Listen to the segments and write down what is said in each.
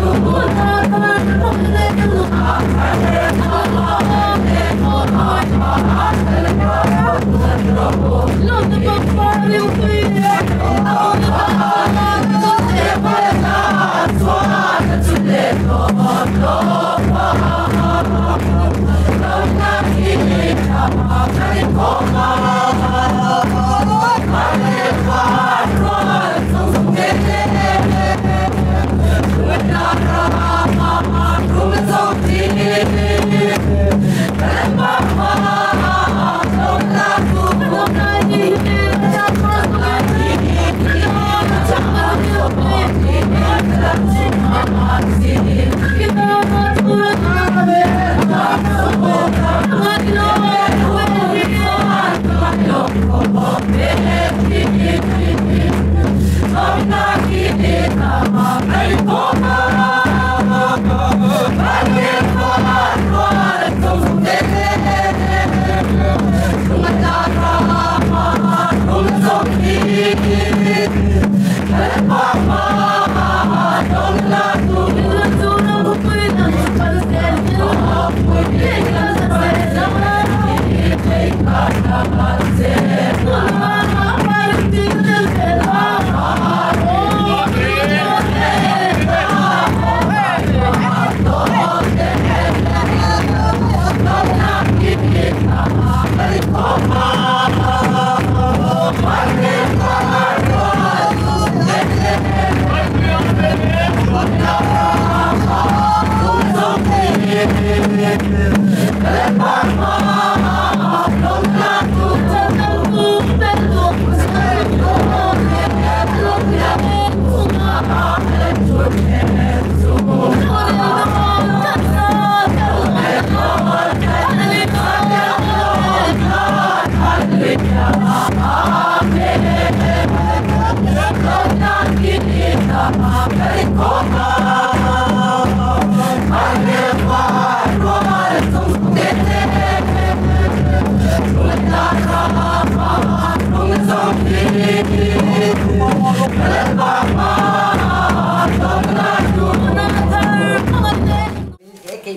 Don't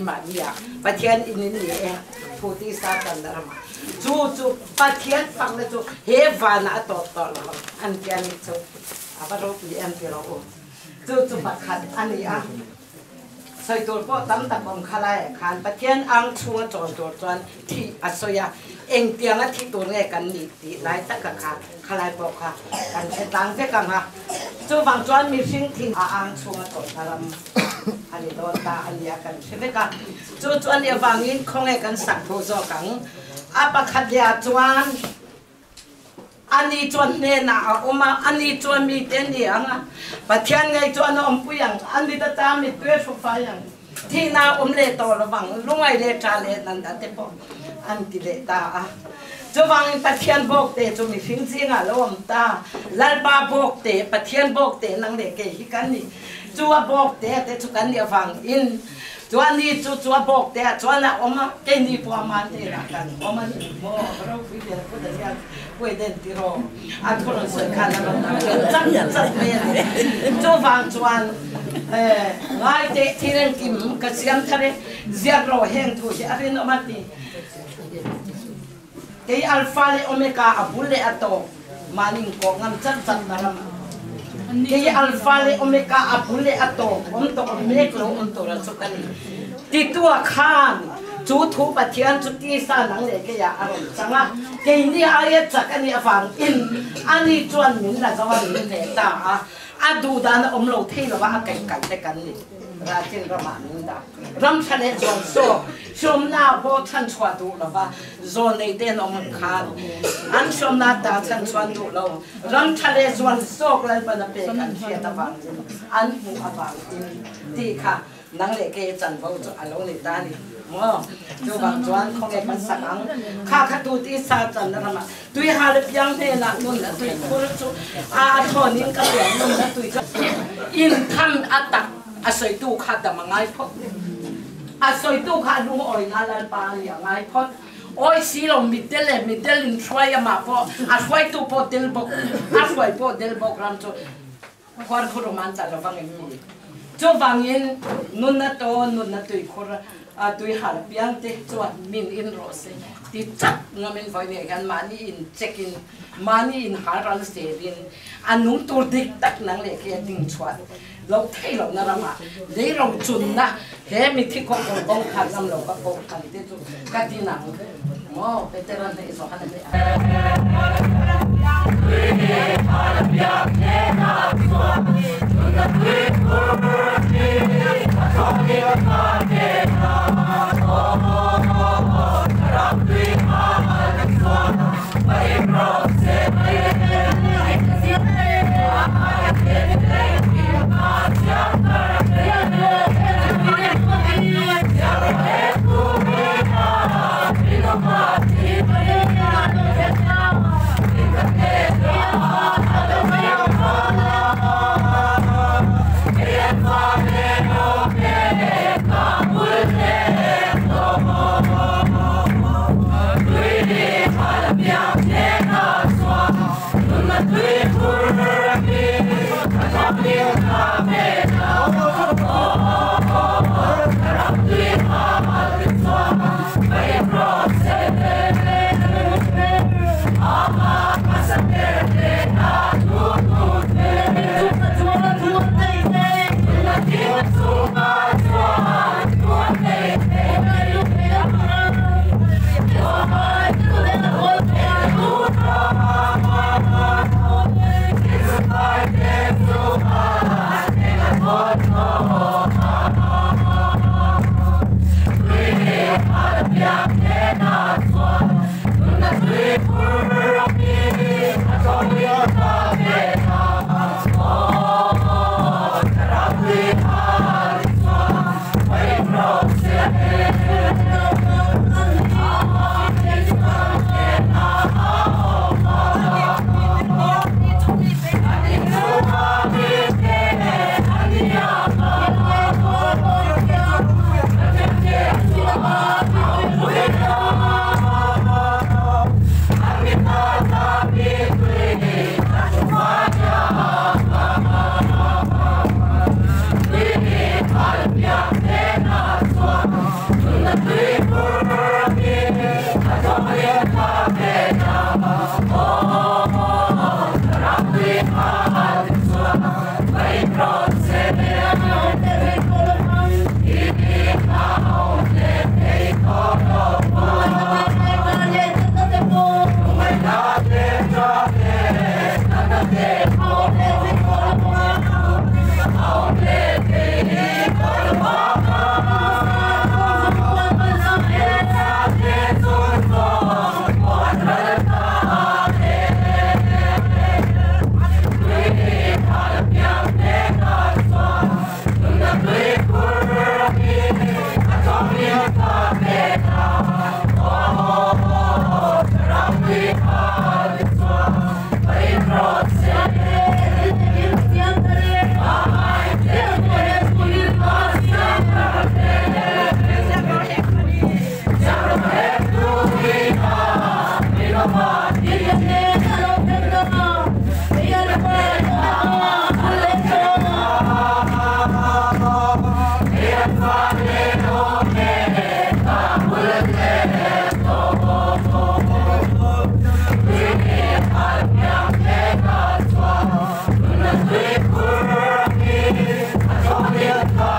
mà đi à bắt thiên in đi em phụ tí sa cần đó mà chú bắt thiên phăng là chú hết vài nã to là anh kia này chú à bắt đầu đi em kia rồi chú bắt khát anh đi à soi tôi có tấm tập ông khai lại khán bắt thiên ăn chung tròn thì à soi à em tiếng á thì tôi nghe cần đi thì lại tất cả khai lại bọc cả cần sẽ tăng thế cần ha chú vàng tròn mi sinh thì ăn chung tròn làm anh đó ta anh ya cần thế cả chú anh ya vàng in không nghe cần sạc thô do cẳng apa khát ya tròn anh đi tròn nè nào oma anh đi tròn mi tên đi anh bắt thiên ngay tròn ông bùi anh đi ta mi tuyệt phục phải thì nào lệ to là vàng lúc này lệ trả lệ năn đã tiếp bọc anh đi lệ ta cho vàng bắt thiên bọc để cho mình phim gì ngà lo ông ta lal ba bọc để bắt thiên bọc để năng để cái hi can đi cho bọc để cho can đi vàng in cho anh đi cho bọc để cho là ông cái đi qua mà để là can ông đi mua rồi quý tiền của đại gia quay đến thì rồi anh có lần sửa khăn là rất mệt cho vàng cho anh ngay để thì nên kim cái xiêm thare giặc rồi hẹn thôi chứ anh nói mà thì cái alpha le omega abule ato maning ko ngam chat dalam cái alpha le omega abule ato om to omeg lo om to ra sukani ti tua khan chú thu bát thiên chú ti sa nang le cái ya arom changa cái ni ayat chakani afang in ani chuan min la zawa min le ta a du dan om lo thei lo wa kai kan te kan ni ra trên ra mà mình đã ram chăn hết rồi so xôm na bo chăn chua đủ là ba rồi này tên ông khan anh xôm na ta chăn chua đủ lâu ram chăn hết rồi so cái bên đó bên anh kia ta vang anh mu avang thì cả năng lệ cái chân bao giờ anh lâu này ta đi mà cho vang chuan không nghe bắn sắc anh khá tu tí sa chân đó mà tuy hà lập yang thế là luôn là tuy cô chú thôi những cái chuyện luôn là tuy in tham attack à soi tu khát đam ngay phốt à soi tu khát đúng oi na lan pa yang ngay phốt oi xí lòng mít tel in xoay mà phốt à xoay tu phốt del bọc à xoay phốt del bọc làm cho khoan khổ man chả là vang em mi cho vang in nun na tui khổ à tui hal piang te cho min in rose ti chắc ngamen voi ne gan mani in check in mani in haral sterin anung tur dik tak nang le ke ding chwat lo thei lo na rama le rong chun na he mi thi ko kong khan nam lo ka ko khan te chu ka ti nang mo veteran ne so han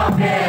Amen.